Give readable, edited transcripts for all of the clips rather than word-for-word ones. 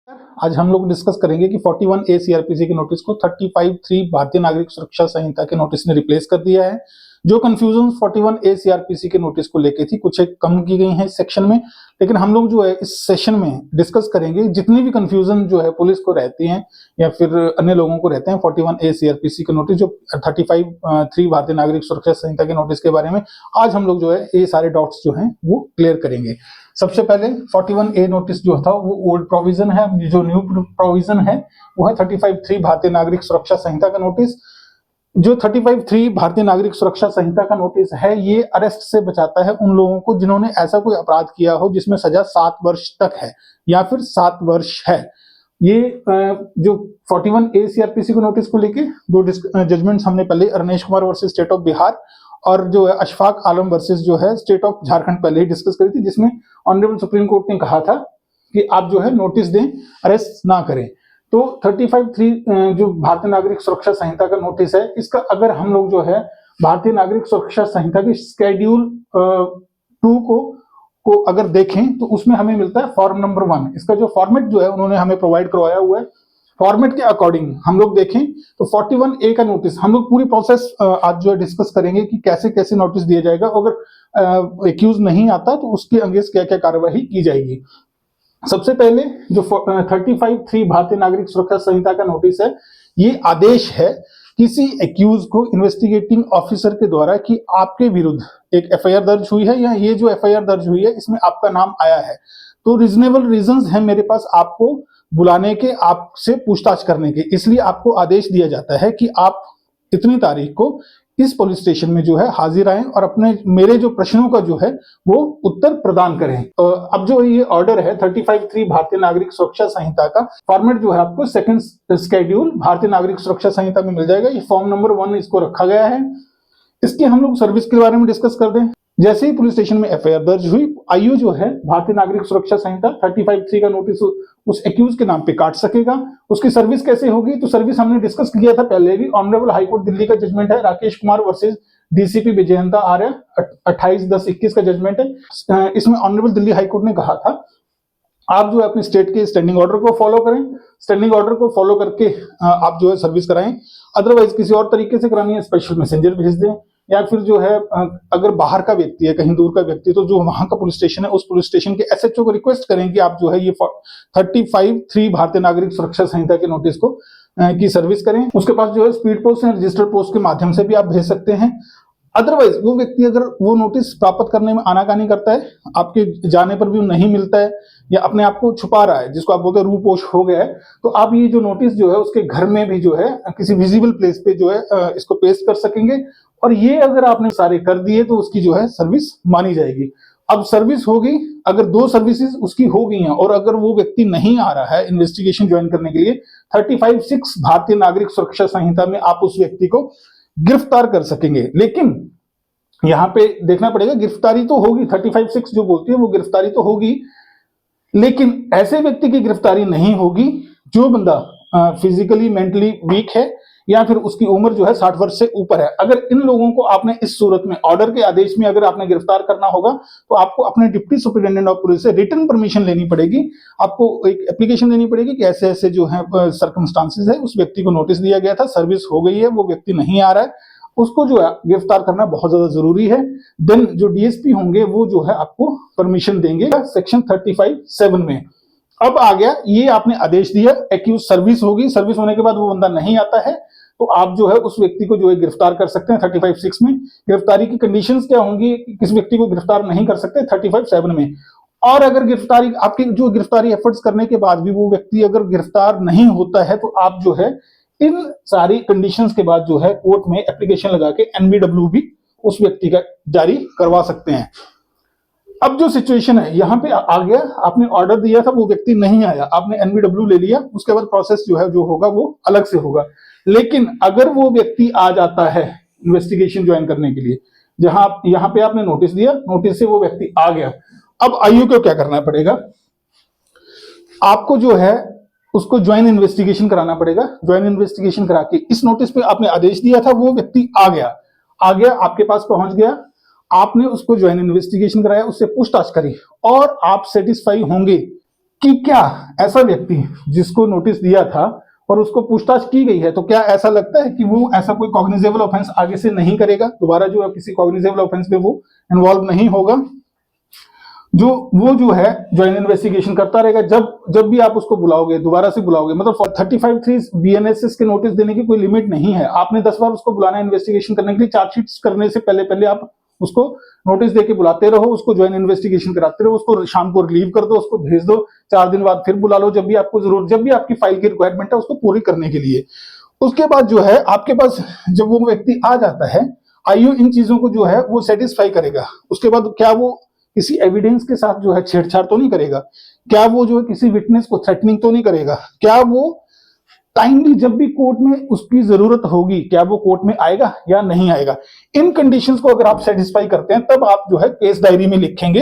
आज हम लोग डिस्कस करेंगे कि 41A सीआरपीसी के नोटिस को 35(3) भारतीय नागरिक सुरक्षा संहिता के नोटिस ने रिप्लेस कर दिया है। जो कंफ्यूजन 41A सीआरपीसी के नोटिस को लेके थी, कुछ एक कम की गई है इस सेक्शन में, लेकिन हम लोग जो है इस सेशन में डिस्कस करेंगे जितनी भी कंफ्यूजन जो है पुलिस को रहती है या फिर अन्य लोगों को रहते हैं 41A सीआरपीसी के नोटिस, जो 35(3) भारतीय नागरिक सुरक्षा संहिता के नोटिस के बारे में आज हम लोग जो है ये सारे डाउट्स जो हैं वो क्लियर करेंगे। सबसे पहले 41A नोटिस जो था वो ओल्ड प्रोविजन है, जो न्यू प्रोविजन है वो है 35(3) भारतीय नागरिक सुरक्षा संहिता का नोटिस। जो 35(3) भारतीय नागरिक सुरक्षा संहिता का नोटिस है ये अरेस्ट से बचाता है उन लोगों को जिन्होंने ऐसा कोई अपराध किया हो जिसमें सजा 7 वर्ष तक है या फिर 7 वर्ष है। ये जो 41A सीआरपीसी को नोटिस को लेके दो जजमेंट्स हमने पहले Arnesh Kumar versus state of Bihar और जो है अशफाक आलम वर्सेस जो है स्टेट ऑफ झारखंड पहले ही डिस्कस करी थी, जिसमें ऑनरेबल सुप्रीम कोर्ट ने कहा था कि आप जो है नोटिस दें, अरेस्ट ना करें। तो 35(3) जो भारतीय नागरिक सुरक्षा संहिता का नोटिस है, इसका अगर हम लोग जो है भारतीय नागरिक सुरक्षा संहिता के शेड्यूल 2 को अगर देखें तो उसमें हमें मिलता है फॉर्म नंबर 1। इसका जो फॉर्मेट जो है उन्होंने हमें प्रोवाइड करवाया हुआ है, फॉर्मेट के अकॉर्डिंग हम लोग देखें तो 41A का नोटिस हम लोग पूरी प्रोसेस आज जो है डिस्कस करेंगे कि कैसे कैसे नोटिस दिया जाएगा, अगर एक्यूज नहीं आता तो उसके अगेंस्ट क्या क्या कार्रवाई की जाएगी। सबसे पहले जो 35(3) भारतीय नागरिक सुरक्षा संहिता का नोटिस है, ये आदेश है किसी एक्यूज को इन्वेस्टिगेटिंग ऑफिसर के द्वारा कि आपके विरुद्ध एक एफआईआर दर्ज हुई है या ये जो एफआईआर दर्ज हुई है इसमें आपका नाम आया है, तो रीजनेबल रीजंस हैं मेरे पास आपको बुलाने के, आपसे पूछताछ करने के, इसलिए आपको आदेश दिया जाता है कि आप इतनी तारीख को इस पुलिस स्टेशन में जो है हाजिर आएं और अपने मेरे जो प्रश्नों का जो है वो उत्तर प्रदान करें। अब जो ये ऑर्डर है 35(3) भारतीय नागरिक सुरक्षा संहिता का फॉर्मेट जो है आपको सेकंड शेड्यूल भारतीय नागरिक सुरक्षा संहिता में मिल जाएगा। ये फॉर्म नंबर 1 इसको रखा गया है। इसके हम लोग सर्विस के बारे में डिस्कस कर दें। जैसे ही पुलिस स्टेशन में एफआईआर दर्ज हुई, आईओ जो है भारतीय नागरिक सुरक्षा संहिता 35(3) का नोटिस उस एक्यूज के नाम पे काट सकेगा। उसकी सर्विस कैसे होगी, तो सर्विस हमने डिस्कस किया था पहले भी। ऑनरेबल हाईकोर्ट दिल्ली का जजमेंट है राकेश कुमार वर्सेस डीसीपी विजयंता आर्य 28/10/21 का जजमेंट है। इसमें ऑनरेबल दिल्ली हाईकोर्ट ने कहा था आप जो है अपने स्टेट के स्टैंडिंग ऑर्डर को फॉलो करें, स्टैंडिंग ऑर्डर को फॉलो करके आप जो है सर्विस कराएं। अदरवाइज किसी और तरीके से करानी है, स्पेशल मैसेंजर भेज दें, या फिर जो है अगर बाहर का व्यक्ति है, कहीं दूर का व्यक्ति, तो जो वहां का पुलिस स्टेशन है उस पुलिस स्टेशन के एसएचओ को रिक्वेस्ट करें कि आप जो है ये 35(3) भारतीय नागरिक सुरक्षा संहिता के नोटिस को की सर्विस करें। उसके पास जो है स्पीड पोस्ट या रजिस्टर्ड पोस्ट के माध्यम से भी आप भेज सकते हैं। अदरवाइज वो व्यक्ति अगर वो नोटिस प्राप्त करने में आनाकानी करता है, आपके जाने पर भी नहीं मिलता है या अपने आप को छुपा रहा है, जिसको आप बोलते हैं रूपोश हो गया है, तो आप ये जो नोटिस जो है उसके घर में भी जो है किसी विजिबल प्लेस पे जो है इसको पेस्ट कर सकेंगे। और ये अगर आपने सारे कर दिए तो उसकी जो है सर्विस मानी जाएगी। अब सर्विस होगी, अगर 2 सर्विसेज उसकी हो गई हैं और अगर वो व्यक्ति नहीं आ रहा है इन्वेस्टिगेशन ज्वाइन करने के लिए, 35(6) भारतीय नागरिक सुरक्षा संहिता में आप उस व्यक्ति को गिरफ्तार कर सकेंगे। लेकिन यहां पे देखना पड़ेगा, गिरफ्तारी तो होगी, 35(6) जो बोलती है वो गिरफ्तारी तो होगी, लेकिन ऐसे व्यक्ति की गिरफ्तारी नहीं होगी जो बंदा फिजिकली मेंटली वीक है या फिर उसकी उम्र जो है 60 वर्ष से ऊपर है। अगर इन लोगों को आपने इस सूरत में ऑर्डर के आदेश में अगर आपने गिरफ्तार करना होगा तो आपको अपने डिप्टी सुपरिटेंडेंट ऑफ पुलिस से रिटन परमिशन लेनी पड़ेगी। आपको एक एप्लीकेशन देनी पड़ेगी कि ऐसे ऐसे जो है सर्कमस्टांसेस है, उस व्यक्ति को नोटिस दिया गया था, सर्विस हो गई है, वो व्यक्ति नहीं आ रहा है, उसको जो है गिरफ्तार करना बहुत ज्यादा जरूरी है। देन जो डीएसपी होंगे वो जो है आपको परमिशन देंगे सेक्शन 35(7) में। अब आ गया, ये आपने आदेश दिया, एक्यूज सर्विस होगी, सर्विस होने के बाद वो बंदा नहीं आता है तो आप जो है उस व्यक्ति को जो है गिरफ्तार कर सकते हैं 35(6) में। गिरफ्तारी की कंडीशंस क्या होंगी, किस व्यक्ति को गिरफ्तार नहीं कर सकते 35(7) में। और अगर गिरफ्तारी आपकी जो गिरफ्तारी एफर्ट्स करने के बाद भी वो व्यक्ति अगर गिरफ्तार नहीं होता है तो आप जो है इन सारी कंडीशंस के बाद जो है कोर्ट में एप्लीकेशन लगा के एनबीडब्ल्यू भी उस व्यक्ति का जारी करवा सकते हैं। अब जो सिचुएशन है यहाँ पे आ गया, आपने ऑर्डर दिया था, वो व्यक्ति नहीं आया, आपने एनबीडब्ल्यू ले लिया, उसके बाद प्रोसेस जो है जो होगा वो अलग से होगा। लेकिन अगर वो व्यक्ति आ जाता है इन्वेस्टिगेशन ज्वाइन करने के लिए, जहां यहाँ पे आपने नोटिस दिया, नोटिस से वो व्यक्ति आ गया, अब आईओ को क्या करना पड़ेगा, आपको जो है उसको ज्वाइन इन्वेस्टिगेशन कराना पड़ेगा। ज्वाइन इन्वेस्टिगेशन करा के इस नोटिस पे आपने आदेश दिया था, वो व्यक्ति आ गया आपके पास पहुंच गया, आपने उसको ज्वाइन इन्वेस्टिगेशन कराया, उससे पूछताछ करी और आप सेटिस्फाई होंगे कि क्या ऐसा व्यक्ति जिसको नोटिस दिया था और उसको पूछताछ की गई है, तो क्या ऐसा लगता है कि वो ऐसा कोई कॉग्निजेबल ऑफेंस आगे से नहीं करेगा, दोबारा जो है किसी कॉग्निजेबल ऑफेंस में वो इन्वॉल्व नहीं होगा, वो जो है ज्वाइंट इन्वेस्टिगेशन करता रहेगा। जब भी आप उसको बुलाओगे, दोबारा से बुलाओगे, मतलब 35(3) बीएनएसएस के नोटिस देने की कोई लिमिट नहीं है। आपने 10 बार उसको बुलाना है इन्वेस्टिगेशन करने के लिए। चार्जशीट करने से पहले आप उसको नोटिस देके बुलाते रहो, उसको ज्वाइंट इन्वेस्टिगेशन कराते रहो, उसको शाम को रिलीव कर दो, उसको भेज दो, 4 दिन बाद फिर बुला लो, जब भी आपको जरूरत, जब भी आपकी फाइल की रिक्वायरमेंट है उसको पूरी करने के लिए। उसके बाद जो है आपके पास जब वो व्यक्ति आ जाता है, आईओ इन चीजों को जो है वो सेटिस्फाई करेगा। उसके बाद क्या वो किसी एविडेंस के साथ जो है छेड़छाड़ तो नहीं करेगा, क्या वो जो है किसी विटनेस को थ्रेटनिंग तो नहीं करेगा, क्या वो टाइमली जब भी कोर्ट में उसकी जरूरत होगी क्या वो कोर्ट में आएगा या नहीं आएगा। इन कंडीशंस को अगर आप सेटिस्फाई करते हैं तब आप जो है केस डायरी में लिखेंगे,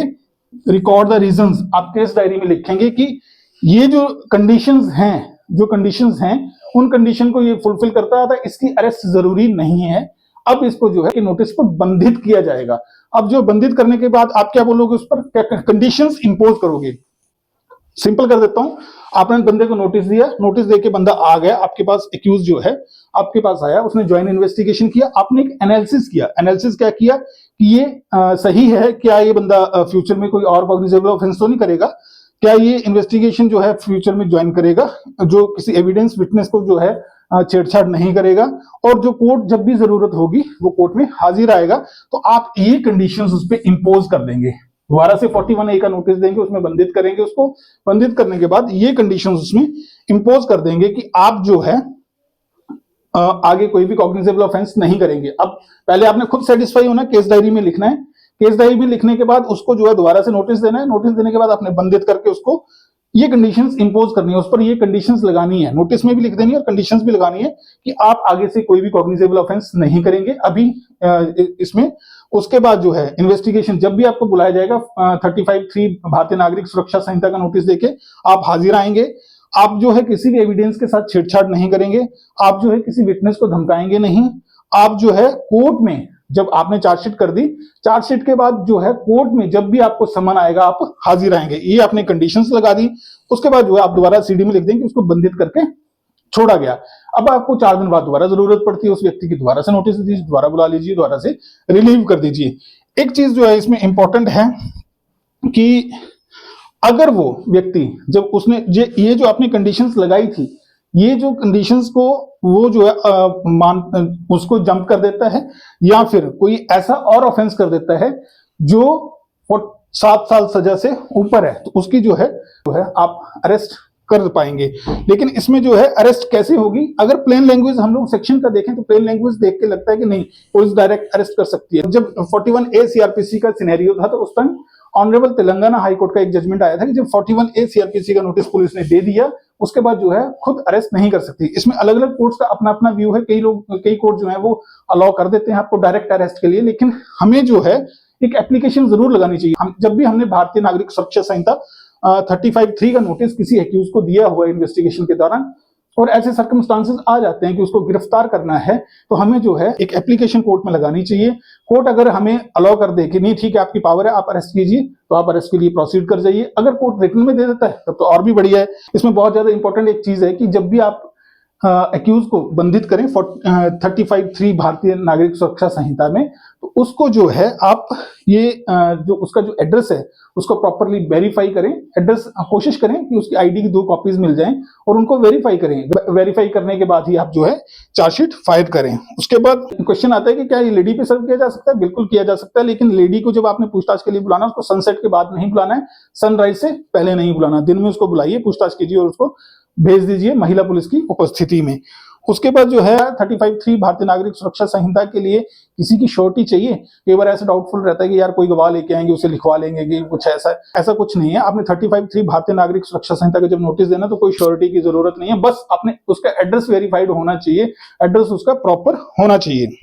रिकॉर्ड द रीजंस, आप केस डायरी में लिखेंगे कि ये जो कंडीशंस हैं उन कंडीशन को ये फुलफिल करता था, इसकी अरेस्ट जरूरी नहीं है। अब इसको जो है कि नोटिस को बंधित किया जाएगा। अब जो बंधित करने के बाद आप क्या बोलोगे, उस पर क्या कंडीशंस इंपोज करोगे। सिंपल कर देता हूं, आपने बंदे को नोटिस दिया, नोटिस देके बंदा आ गया आपके पास, एक्यूज जो है आपके पास आया, उसने ज्वाइंट इन्वेस्टिगेशन किया, आपने एक एनालिसिस किया। एनालिसिस क्या किया कि ये सही है, क्या ये बंदा फ्यूचर में कोई और कॉग्निजेबल ऑफेंस तो नहीं करेगा, क्या ये इन्वेस्टिगेशन जो है फ्यूचर में ज्वाइन करेगा, जो किसी एविडेंस विटनेस को जो है छेड़छाड़ नहीं करेगा, और जो कोर्ट जब भी जरूरत होगी वो कोर्ट में हाजिर आएगा। तो आप ये कंडीशंस उस पर इंपोज कर देंगे, दोबारा से 41A का नोटिस देंगे, उसमें बंधित करेंगे। उसको बंधित करने के बाद ये कंडीशंस उसमें इंपोज कर देंगे कि आप जो है आगे कोई भी कॉग्निजेबल ऑफेंस नहीं करेंगे। अब पहले आपने खुद सेटिस्फाई होना, केस डायरी में लिखना है, केस डायरी में लिखने के बाद उसको जो है दोबारा से नोटिस देना है, नोटिस देने के बाद आपने बंधित करके उसको ये कंडीशंस इंपोज करनी है, उस पर ये कंडीशंस लगानी है, नोटिस में भी लिख देनी है और कंडीशंस भी लगानी है कि आप आगे से कोई भी कॉग्निजेबल ऑफेंस नहीं करेंगे अभी इसमें। उसके बाद जो है इन्वेस्टिगेशन जब भी आपको बुलाया जाएगा 35(3) भारतीय नागरिक सुरक्षा संहिता का नोटिस देके आप हाजिर आएंगे। आप जो है किसी भी एविडेंस के साथ छेड़छाड़ नहीं करेंगे, आप जो है किसी विटनेस को धमकाएंगे नहीं, आप जो है कोर्ट में जब आपने चार्जशीट कर दी, चार्जशीट के बाद जो है कोर्ट में जब भी आपको समन आएगा आप हाजिर आएंगे। ये आपने कंडीशंस लगा दी। उसके बाद जो है आप दोबारा सीडी में लिख देंगे उसको बंधित करके छोड़ा गया। अब आपको 4 दिन बाद दोबारा जरूरत पड़ती है उस व्यक्ति की, दोबारा से नोटिस दीजिए, दोबारा बुला लीजिए, दोबारा से रिलीव कर दीजिए। एक चीज जो है इसमें इंपॉर्टेंट है कि अगर वो व्यक्ति जब उसने ये जो आपने कंडीशंस लगाई थी, ये जो कंडीशंस को वो जो है उसको जंप कर देता है या फिर कोई ऐसा और ऑफेंस कर देता है जो 7 साल सजा से ऊपर है, तो उसकी जो है आप अरेस्ट कर पाएंगे। लेकिन इसमें जो है अरेस्ट कैसे होगी, अगर प्लेन लैंग्वेज हम लोग सेक्शन का देखें तो प्लेन लैंग्वेज देख के लगता है कि नहीं पुलिस डायरेक्ट अरेस्ट कर सकती है। जब 41A सीआरपीसी का सिनेरियो था तो उस time honourable Telangana high court का एक जजमेंट आया था कि जब 41A सीआरपीसी का नोटिस पुलिस ने दे दिया उसके बाद जो है खुद अरेस्ट नहीं कर सकती। इसमें अलग अलग कोर्ट्स का अपना अपना व्यू है, कई कोर्ट जो है वो अलाउ कर देते हैं आपको डायरेक्ट अरेस्ट के लिए, लेकिन हमें जो है एक एप्लीकेशन जरूर लगानी चाहिए। हम जब भी हमने भारतीय नागरिक सुरक्षा संहिता 35(3) का नोटिस किसी एक्यूज को दिया हुआ इन्वेस्टिगेशन के दौरान और ऐसे सर्कमस्टांसेस आ जाते हैं कि उसको गिरफ्तार करना है, तो हमें जो है एक एप्लीकेशन कोर्ट में लगानी चाहिए। कोर्ट अगर हमें अलाउ कर दे कि नहीं ठीक है आपकी पावर है आप अरेस्ट कीजिए, तो आप अरेस्ट के लिए प्रोसीड कर जाइए। अगर कोर्ट रिटन में दे देता है तब तो और भी बढ़िया है। इसमें बहुत ज्यादा इंपॉर्टेंट एक चीज है कि जब भी आप एक्यूज को बंधित करें 35(3) भारतीय नागरिक सुरक्षा संहिता में, तो उसको जो है आप ये जो उसका जो एड्रेस है उसको प्रॉपरली वेरीफाई करें। एड्रेस कोशिश करें कि उसकी आईडी की 2 कॉपीज मिल जाएं और उनको वेरीफाई करें। वेरीफाई करने के बाद ही आप जो है चार्जशीट फाइल करें। उसके बाद क्वेश्चन आता है कि क्या ये लेडी पे सर्व किया जा सकता है? बिल्कुल किया जा सकता है, लेकिन लेडी को जब आपने पूछताछ के लिए बुलाना उसको सनसेट के बाद नहीं बुलाना है, सनराइज से पहले नहीं बुलाना। दिन में उसको बुलाइए, पूछताछ कीजिए और उसको भेज दीजिए महिला पुलिस की उपस्थिति में। उसके बाद जो है 35(3) भारतीय नागरिक सुरक्षा संहिता के लिए किसी की श्योरिटी चाहिए। कई बार ऐसा डाउटफुल रहता है कि यार कोई गवाह लेके आएंगे उसे लिखवा लेंगे कि कुछ ऐसा कुछ नहीं है। आपने 35(3) भारतीय नागरिक सुरक्षा संहिता का जब नोटिस देना तो कोई श्योरिटी की जरूरत नहीं है, बस आपने उसका एड्रेस वेरीफाइड होना चाहिए, एड्रेस उसका प्रॉपर होना चाहिए।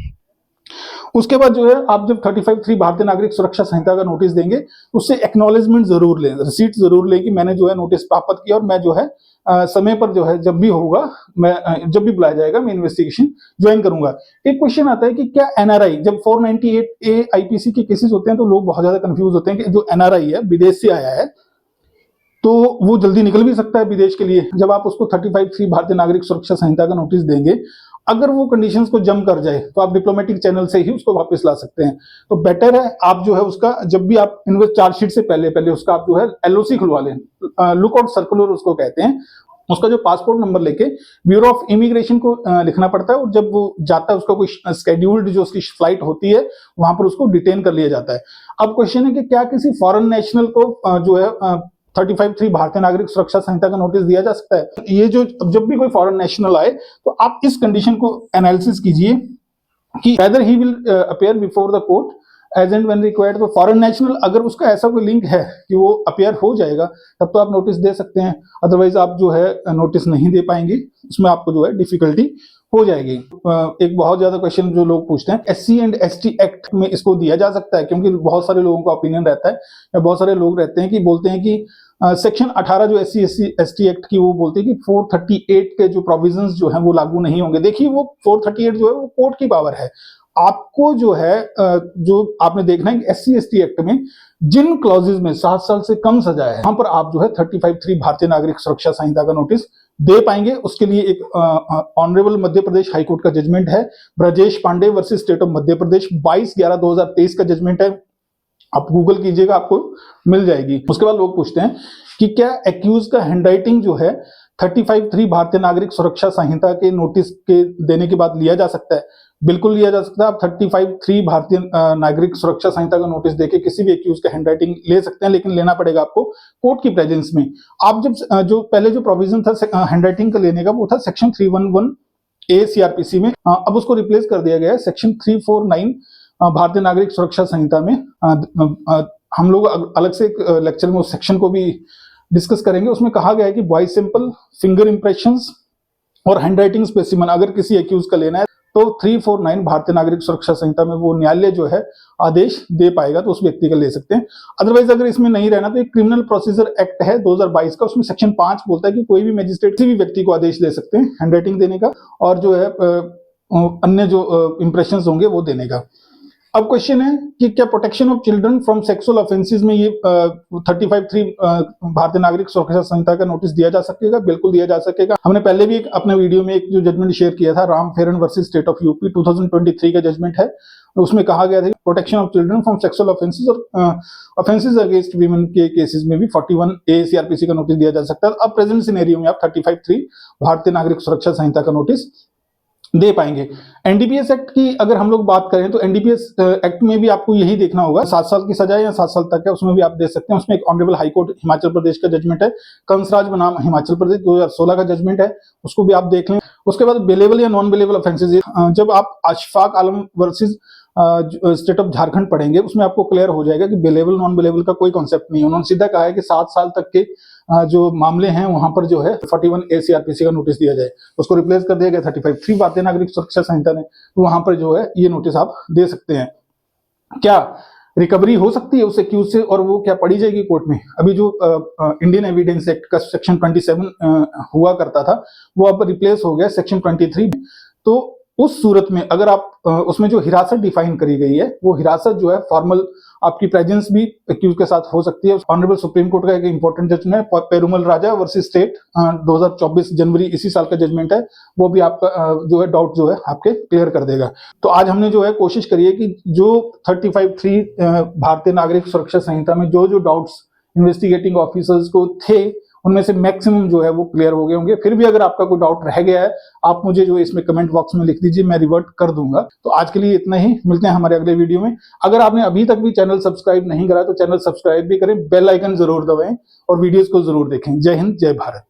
उसके बाद जो है आप जब 35(3) भारतीय नागरिक सुरक्षा संहिता का नोटिस देंगे उससे एक्नॉलेजमेंट जरूर लें, रिसीट जरूर लें कि मैंने जो है नोटिस प्राप्त किया और मैं जो है समय पर जो है जब भी होगा मैं जब भी बुलाया जाएगा मैं इन्वेस्टिगेशन ज्वाइन करूंगा। एक क्वेश्चन आता है कि क्या एनआरआई, जब 498A आईपीसी के केसेस होते हैं तो लोग बहुत ज्यादा कंफ्यूज होते हैं कि जो एनआरआई है विदेश से आया है तो वो जल्दी निकल भी सकता है विदेश के लिए। जब आप उसको 35(3) भारतीय नागरिक सुरक्षा संहिता का नोटिस देंगे, अगर वो कंडीशंस को जम कर जाए तो आप डिप्लोमेटिक चैनल से ही उसको वापस ला सकते हैं। तो बेटर है आप जो है उसका, जब भी आप इन्वेस्ट चार्जशीट से पहले उसका आप जो है एलओसी खुलवा लें, लुकआउट सर्कुलर उसको कहते हैं। उसका जो पासपोर्ट नंबर लेके ब्यूरो ऑफ इमिग्रेशन को लिखना पड़ता है, और जब वो जाता है उसका कोई स्केड्यूल्ड जो उसकी फ्लाइट होती है वहां पर उसको डिटेन कर लिया जाता है। अब क्वेश्चन है कि क्या किसी फॉरेन नेशनल को जो है 35(3) भारतीय नागरिक सुरक्षा संहिता का नोटिस दिया जा सकता है? ये जो जब भी कोई फॉरेन नेशनल आए तो आप इस कंडीशन को एनालिसिस कीजिए कि whether he will appear before the court as and when required. तो फॉरेन नेशनल अगर उसका ऐसा कोई लिंक है कि वो अपीयर हो जाएगा, तब तो आप नोटिस दे सकते हैं, अदरवाइज आप जो है नोटिस नहीं दे पाएंगे, उसमें आपको जो है डिफिकल्टी हो जाएगी। एक बहुत ज्यादा क्वेश्चन जो लोग पूछते हैं, SC एंड ST एक्ट में इसको दिया जा सकता है? क्योंकि बहुत सारे लोगों का ओपिनियन रहता है, या बहुत सारे लोग रहते हैं कि बोलते हैं कि सेक्शन 18 जो SC ST एक्ट की, वो बोलते हैं कि 438 के जो प्रोविजंस जो है वो लागू नहीं होंगे। देखिए वो 438 जो है वो कोर्ट की पावर है। आपको जो है जो आपने देखना है कि SC ST एक्ट में जिन क्लॉजेज में 7 साल से कम सजा है, वहां पर आप जो है 35(3) भारतीय नागरिक सुरक्षा संहिता का नोटिस दे पाएंगे। उसके लिए एक ऑनरेबल मध्य प्रदेश हाईकोर्ट का जजमेंट है, Brajesh Pandey versus state of Madhya Pradesh, 22/11/2023 का जजमेंट है। आप गूगल कीजिएगा, आपको मिल जाएगी। उसके बाद लोग पूछते हैं कि क्या एक्यूज का हैंडराइटिंग जो है 35(3) भारतीय नागरिक सुरक्षा संहिता के नोटिस के देने के बाद लिया जा सकता है? बिल्कुल लिया जा सकता है। आप 35(3) भारतीय नागरिक सुरक्षा संहिता का नोटिस देके किसी भी एक्यूज का हैंडराइटिंग ले सकते हैं, लेकिन लेना पड़ेगा आपको कोर्ट की प्रेजेंस में। आप जब जो पहले जो प्रोविजन था हैंडराइटिंग का लेने का, वो था सेक्शन 311A CRPC में, अब उसको रिप्लेस कर दिया गया है सेक्शन 349 भारतीय नागरिक सुरक्षा संहिता में। हम लोग अलग से एक लेक्चर में उस सेक्शन को भी डिस्कस करेंगे। उसमें कहा गया है कि वॉइस सैंपल, फिंगर इंप्रेशंस और हैंडराइटिंग स्पेसिमन अगर किसी एक्यूज का लेना है तो 349 भारतीय नागरिक सुरक्षा संहिता में वो न्यायालय जो है आदेश दे पाएगा, तो उस व्यक्ति का ले सकते हैं। अदरवाइज अगर इसमें नहीं रहना तो एक क्रिमिनल प्रोसीजर एक्ट है 2022 का, उसमें सेक्शन 5 बोलता है कि कोई भी मजिस्ट्रेट किसी भी व्यक्ति को आदेश दे सकते हैं हैंडराइटिंग देने का, और जो है अन्य जो इंप्रेशंस होंगे वो देने का। अब क्वेश्चन है कि क्या protection of children from sexual offences में ये 35(3) भारतीय नागरिक सुरक्षा संहिता का नोटिस दिया जा सकेगा? बिल्कुल दिया जा सकेगा। हमने पहले भी एक अपने वीडियो में एक जो जजमेंट शेयर किया था, राम फेरन वर्सेस स्टेट ऑफ यूपी 2023 का जजमेंट है। उसमें कहा गया था कि protection of children from sexual offences और ऑफेंसेस अगेंस्ट वीमेन के केसेस में भी 41A CRPC का नोटिस दिया जा सकता है। अब प्रेजेंट सिनेरियो में आप 35(3) भारतीय नागरिक सुरक्षा संहिता का नोटिस दे पाएंगे। एनडीपीएस एक्ट की अगर हम लोग बात करें तो एनडीपीएस एक्ट में भी आपको यही देखना होगा, 7 साल की सजा या 7 साल तक है, उसमें भी आप देख सकते हैं। उसमें एक ऑनरेबल हाईकोर्ट हिमाचल प्रदेश का जजमेंट है, कंसराज बनाम हिमाचल प्रदेश 2016 का जजमेंट है, उसको भी आप देख लें। उसके बाद बेलेबल या नॉन बेलेबल ऑफेंसेज, जब आप अशफाक आलम वर्सेस स्टेट ऑफ झारखंड पढ़ेंगे उसमें आपको क्लियर हो जाएगा कि बेलेबल नॉन बेलेबल का कोई कॉन्सेप्ट नहीं है। उन्होंने सीधा कहा है कि 7 साल तक के जो मामले हैं वहां पर जो है 41A CRPC का नोटिस दिया जाए, उसको रिप्लेस कर दिया गया 35(3) भारतीय नागरिक सुरक्षा संहिता ने, तो वहां पर जो है ये नोटिस आप दे सकते हैं। क्या रिकवरी हो सकती है उस एक्यूज से, और वो क्या पड़ी जाएगी कोर्ट में? अभी जो इंडियन एविडेंस एक्ट का सेक्शन 27 हुआ करता था, वो अब रिप्लेस हो गया सेक्शन 23। तो उस सूरत में अगर आप उसमें जो हिरासत डिफाइन करी गई है, वो हिरासत जो है फॉर्मल आपकी प्रेजेंस भी एक्यूज के साथ हो सकती है। ऑनरेबल सुप्रीम कोर्ट का एक इंपॉर्टेंट जजमेंट है, पेरुमल राजा वर्सेस स्टेट 2024 जनवरी इसी साल का जजमेंट है, वो भी आपका जो है डाउट जो है आपके क्लियर कर देगा। तो आज हमने जो है कोशिश करी है कि जो 35(3) भारतीय नागरिक सुरक्षा संहिता में जो जो डाउट्स इन्वेस्टिगेटिंग ऑफिसर्स को थे, उनमें से मैक्सिमम जो है वो क्लियर हो गए होंगे। फिर भी अगर आपका कोई डाउट रह गया है, आप मुझे जो इसमें कमेंट बॉक्स में लिख दीजिए, मैं रिवर्ट कर दूंगा। तो आज के लिए इतना ही, मिलते हैं हमारे अगले वीडियो में। अगर आपने अभी तक भी चैनल सब्सक्राइब नहीं करा तो चैनल सब्सक्राइब भी करें, बेल आइकन जरूर दबाएं और वीडियोस को जरूर देखें। जय हिंद, जय भारत।